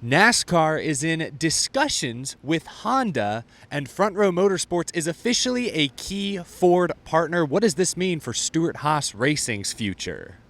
NASCAR is in discussions with Honda, and Front Row Motorsports is officially a key Ford partner. What does this mean for Stewart-Haas Racing's future?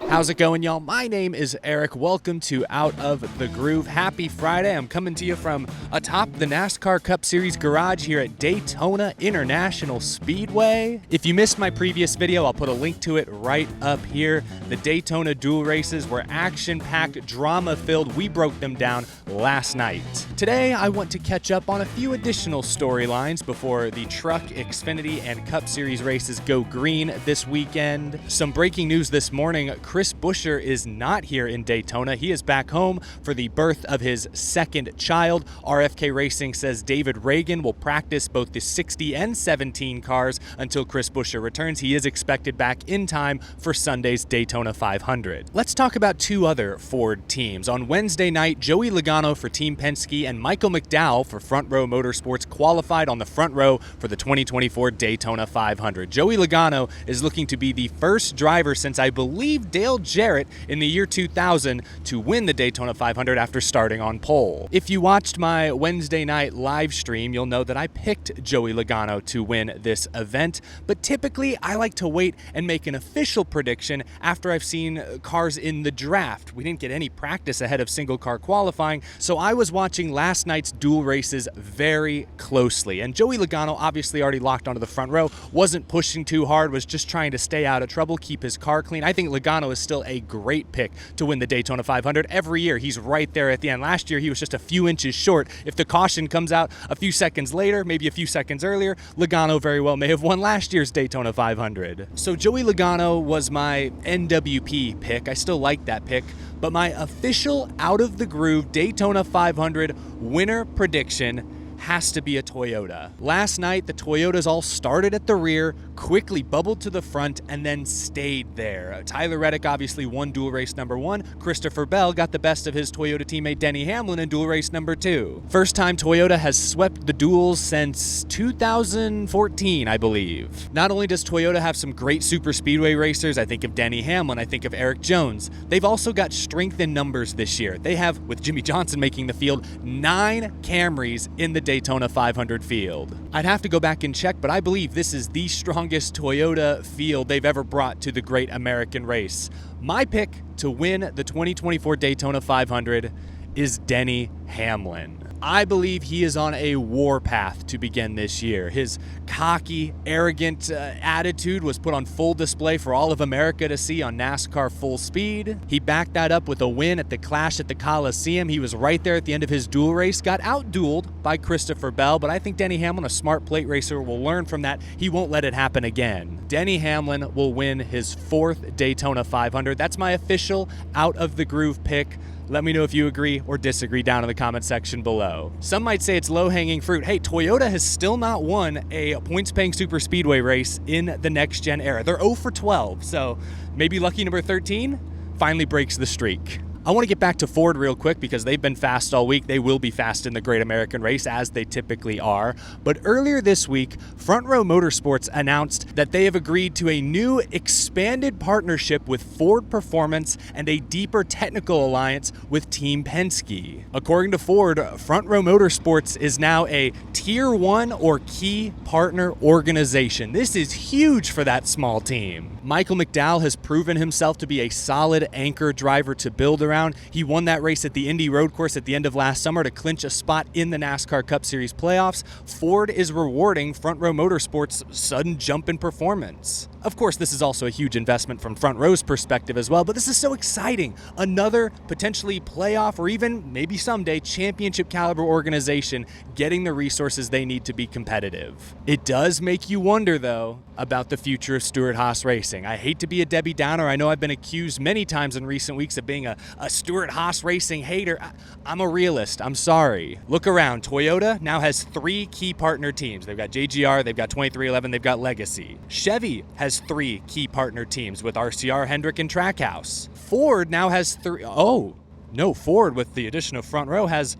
How's it going, y'all? My name is Eric. Welcome to Out of the Groove. Happy Friday. I'm coming to you from atop the NASCAR Cup Series garage here at Daytona International Speedway. If you missed my previous video, I'll put a link to it right up here. The Daytona dual races were action-packed, drama-filled. We broke them down last night. Today, I want to catch up on a few additional storylines before the Truck, Xfinity, and Cup Series races go green this weekend. Some breaking news this morning. Chris Buescher is not here in Daytona. He is back home for the birth of his second child. RFK Racing says David Reagan will practice both the 60 and 17 cars until Chris Buescher returns. He is expected back in time for Sunday's Daytona 500. Let's talk about two other Ford teams. On Wednesday night, Joey Logano for Team Penske and Michael McDowell for Front Row Motorsports qualified on the front row for the 2024 Daytona 500. Joey Logano is looking to be the first driver since, I believe, Dale Jarrett in the year 2000 to win the Daytona 500 after starting on pole. If you watched my Wednesday night live stream, you'll know that I picked Joey Logano to win this event, but typically I like to wait and make an official prediction after I've seen cars in the draft. We didn't get any practice ahead of single car qualifying, so I was watching last night's dual races very closely, and Joey Logano obviously already locked onto the front row, wasn't pushing too hard, was just trying to stay out of trouble, keep his car clean. I think Logano is still a great pick to win the Daytona 500. Every year, he's right there at the end. Last year, he was just a few inches short. If the caution comes out a few seconds later, maybe a few seconds earlier, Logano very well may have won last year's Daytona 500. So Joey Logano was my NWP pick. I still like that pick, but my official Out of the Groove Daytona 500 winner prediction has to be a Toyota. Last night, the Toyotas all started at the rear, quickly bubbled to the front, and then stayed there. Tyler Reddick obviously won dual race number 1. Christopher Bell got the best of his Toyota teammate Denny Hamlin in dual race number 2. First time Toyota has swept the duels since 2014, I believe. Not only does Toyota have some great super speedway racers, I think of Denny Hamlin, I think of Eric Jones, they've also got strength in numbers this year. They have, with Jimmy Johnson making the field, 9 Camrys in the Daytona 500 field. I'd have to go back and check, but I believe this is the strongest Toyota field they've ever brought to the great American race. My pick to win the 2024 Daytona 500 is Denny Hamlin. I believe he is on a warpath to begin this year. His cocky, arrogant attitude was put on full display for all of America to see on NASCAR Full Speed. He backed that up with a win at the Clash at the Coliseum. He was right there at the end of his duel race, got out-dueled by Christopher Bell, but I think Denny Hamlin, a smart plate racer, will learn from that. He won't let it happen again. Denny Hamlin will win his 4th Daytona 500. That's my official Out of the Groove pick. Let me know if you agree or disagree down in the comment section below. Some might say it's low-hanging fruit. Hey, Toyota has still not won a points-paying super speedway race in the next-gen era. They're 0 for 12, so maybe lucky number 13 finally breaks the streak. I want to get back to Ford real quick because they've been fast all week. They will be fast in the Great American Race, as they typically are. But earlier this week, Front Row Motorsports announced that they have agreed to a new expanded partnership with Ford Performance and a deeper technical alliance with Team Penske. According to Ford, Front Row Motorsports is now a Tier 1 or key partner organization. This is huge for that small team. Michael McDowell has proven himself to be a solid anchor driver to build around. He won that race at the Indy Road Course at the end of last summer to clinch a spot in the NASCAR Cup Series playoffs. Ford is rewarding Front Row Motorsports' sudden jump in performance. Of course, this is also a huge investment from Front Row's perspective as well, but this is so exciting. Another potentially playoff or even maybe someday championship caliber organization getting the resources they need to be competitive. It does make you wonder, though, about the future of Stewart-Haas Racing. I hate to be a Debbie Downer. I know I've been accused many times in recent weeks of being a Stewart-Haas Racing hater. I'm a realist. I'm sorry. Look around. Toyota now has 3 key partner teams. They've got JGR, they've got 2311, they've got Legacy. Chevy has 3 key partner teams with RCR, Hendrick, and Trackhouse. Ford now has 3. Oh, no, Ford, with the addition of Front Row, has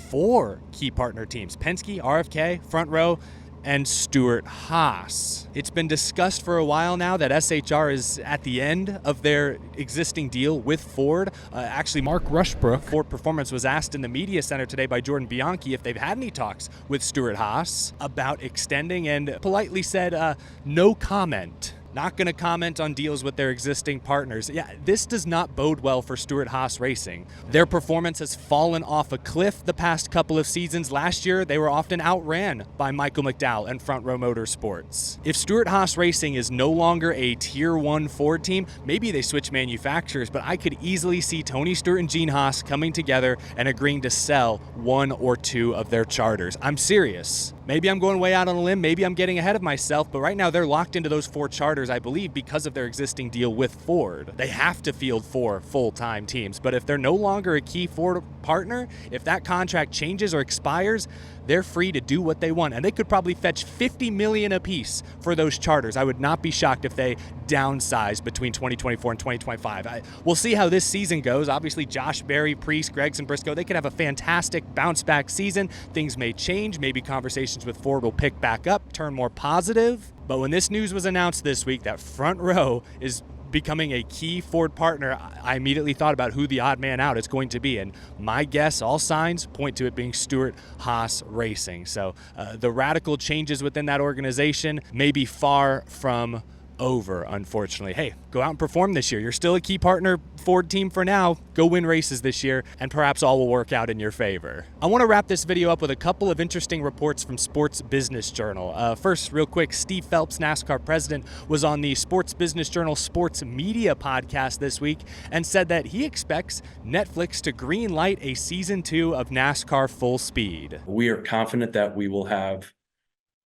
4 key partner teams. Penske, RFK, Front Row, and Stewart-Haas. It's been discussed for a while now that SHR is at the end of their existing deal with Ford. Actually, Mark Rushbrook, Ford Performance, was asked in the media center today by Jordan Bianchi if they've had any talks with Stewart-Haas about extending, and politely said, no comment. Not going to comment on deals with their existing partners. Yeah, this does not bode well for Stewart-Haas Racing. Their performance has fallen off a cliff the past couple of seasons. Last year, they were often outran by Michael McDowell and Front Row Motorsports. If Stewart-Haas Racing is no longer a Tier 1 Ford team, maybe they switch manufacturers, but I could easily see Tony Stewart and Gene Haas coming together and agreeing to sell one or two of their charters. I'm serious. Maybe I'm going way out on a limb, maybe I'm getting ahead of myself, but right now they're locked into those 4 charters, I believe, because of their existing deal with Ford. They have to field 4 full-time teams, but if they're no longer a key Ford partner, if that contract changes or expires, they're free to do what they want, and they could probably fetch $50 million apiece for those charters. I would not be shocked if they downsize between 2024 and 2025. We'll see how this season goes. Obviously, Josh Berry, Priest, Gregson, Briscoe, they could have a fantastic bounce-back season. Things may change. Maybe conversations with Ford will pick back up, turn more positive. But when this news was announced this week that Front Row is becoming a key Ford partner, I immediately thought about who the odd man out is going to be, and my guess, all signs point to it being Stewart-Haas Racing. So the radical changes within that organization may be far from over, unfortunately. Hey, go out and perform this year. You're still a key partner Ford team for now. Go win races this year, and perhaps all will work out in your favor. I want to wrap this video up with a couple of interesting reports from Sports Business Journal. First, real quick, Steve Phelps, NASCAR president, was on the Sports Business Journal Sports Media podcast this week and said that he expects Netflix to green light a season 2 of NASCAR Full Speed. We are confident that we will have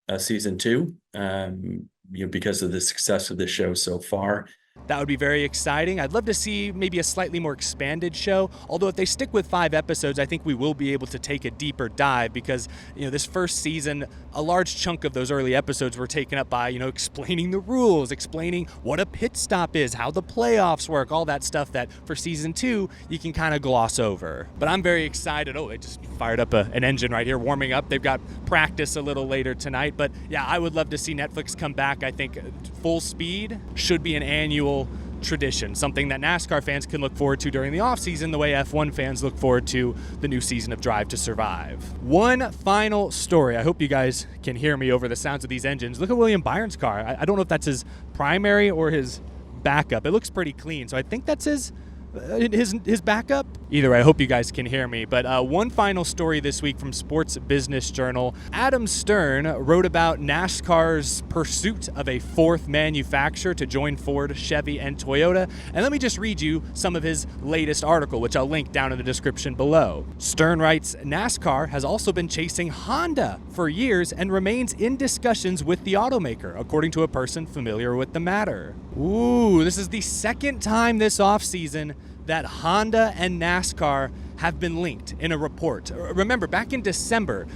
a season 2. Because of the success of the show so far. That would be very exciting. I'd love to see maybe a slightly more expanded show. Although if they stick with 5 episodes, I think we will be able to take a deeper dive because, this first season, a large chunk of those early episodes were taken up by, explaining the rules, explaining what a pit stop is, how the playoffs work, all that stuff that for season 2, you can kind of gloss over. But I'm very excited. Oh, they just fired up an engine right here, warming up. They've got practice a little later tonight. But yeah, I would love to see Netflix come back. I think Full Speed should be an annual tradition, something that NASCAR fans can look forward to during the offseason the way F1 fans look forward to the new season of Drive to Survive. One final story. I hope you guys can hear me over the sounds of these engines. Look at William Byron's car. I don't know if that's his primary or his backup. It looks pretty clean, so I think that's his backup. Either way, I hope you guys can hear me. But one final story this week from Sports Business Journal. Adam Stern wrote about NASCAR's pursuit of a 4th manufacturer to join Ford, Chevy, and Toyota. And let me just read you some of his latest article, which I'll link down in the description below. Stern writes, NASCAR has also been chasing Honda for years and remains in discussions with the automaker, according to a person familiar with the matter. Ooh, this is the second time this offseason that Honda and NASCAR have been linked in a report. Remember, back in December,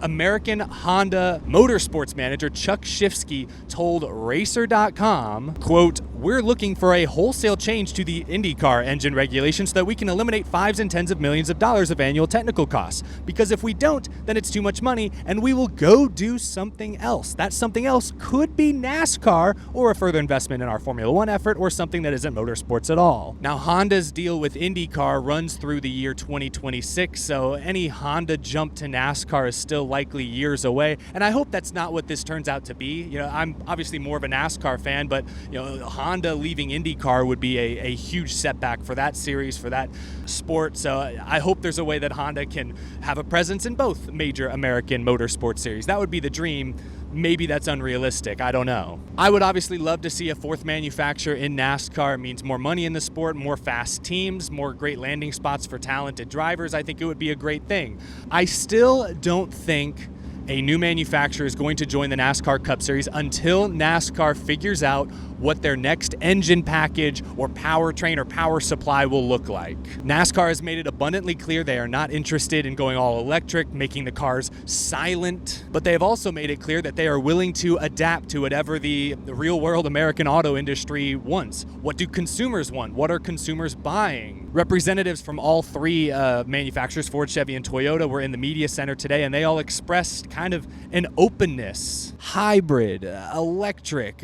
American Honda Motorsports manager Chuck Shifsky told Racer.com, quote, "We're looking for a wholesale change to the IndyCar engine regulations so that we can eliminate 5s and 10s of millions of dollars of annual technical costs. Because if we don't, then it's too much money and we will go do something else. That something else could be NASCAR or a further investment in our Formula One effort or something that isn't motorsports at all." Now, Honda's deal with IndyCar runs through the year 2026, so any Honda jump to NASCAR is still likely years away, and I hope that's not what this turns out to be. I'm obviously more of a NASCAR fan, but Honda leaving IndyCar would be a huge setback for that series, for that sport, so I hope there's a way that Honda can have a presence in both major American motorsport series. That would be the dream. Maybe that's unrealistic. I don't know. I would obviously love to see a 4th manufacturer in NASCAR. It means more money in the sport, more fast teams, more great landing spots for talented drivers. I think it would be a great thing. I still don't think a new manufacturer is going to join the NASCAR Cup Series until NASCAR figures out what their next engine package or powertrain or power supply will look like. NASCAR has made it abundantly clear they are not interested in going all electric, making the cars silent, but they have also made it clear that they are willing to adapt to whatever the real world American auto industry wants. What do consumers want? What are consumers buying? Representatives from all 3 manufacturers, Ford, Chevy, and Toyota, were in the media center today, and they all expressed kind of an openness. Hybrid, electric,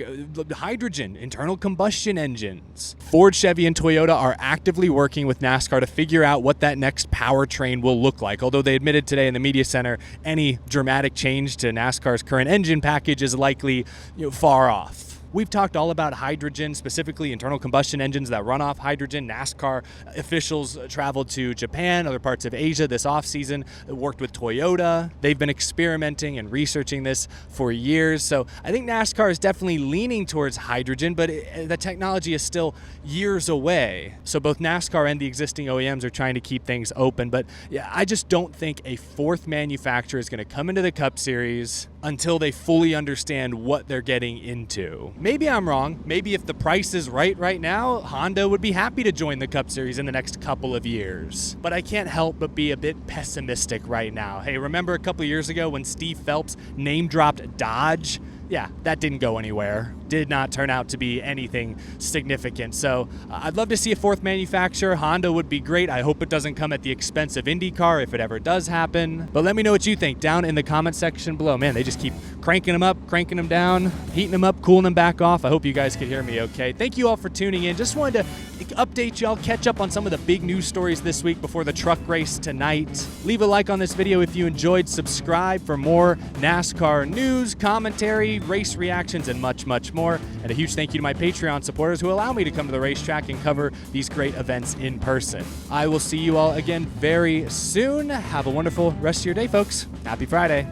hydrogen, internal combustion engines. Ford, Chevy, and Toyota are actively working with NASCAR to figure out what that next powertrain will look like. Although they admitted today in the media center any dramatic change to NASCAR's current engine package is likely far off. We've talked all about hydrogen, specifically internal combustion engines that run off hydrogen. NASCAR officials traveled to Japan, other parts of Asia this offseason, worked with Toyota. They've been experimenting and researching this for years. So I think NASCAR is definitely leaning towards hydrogen, but the technology is still years away. So both NASCAR and the existing OEMs are trying to keep things open. But yeah, I just don't think a fourth manufacturer is going to come into the Cup Series until they fully understand what they're getting into. Maybe I'm wrong. Maybe if the price is right now, Honda would be happy to join the Cup Series in the next couple of years. But I can't help but be a bit pessimistic right now. Hey, remember a couple of years ago when Steve Phelps name-dropped Dodge? Yeah, that didn't go anywhere. Did not turn out to be anything significant. So I'd love to see a fourth manufacturer. Honda would be great. I hope it doesn't come at the expense of IndyCar if it ever does happen. But let me know what you think down in the comment section below. Man, they just keep cranking them up, cranking them down, heating them up, cooling them back off. I hope you guys could hear me okay. Thank you all for tuning in. Just wanted to update y'all, catch up on some of the big news stories this week before the truck race tonight. Leave a like on this video if you enjoyed. Subscribe for more NASCAR news, commentary, race reactions, and much, much more. And a huge thank you to my Patreon supporters who allow me to come to the racetrack and cover these great events in person. I will see you all again very soon. Have a wonderful rest of your day, folks. Happy Friday.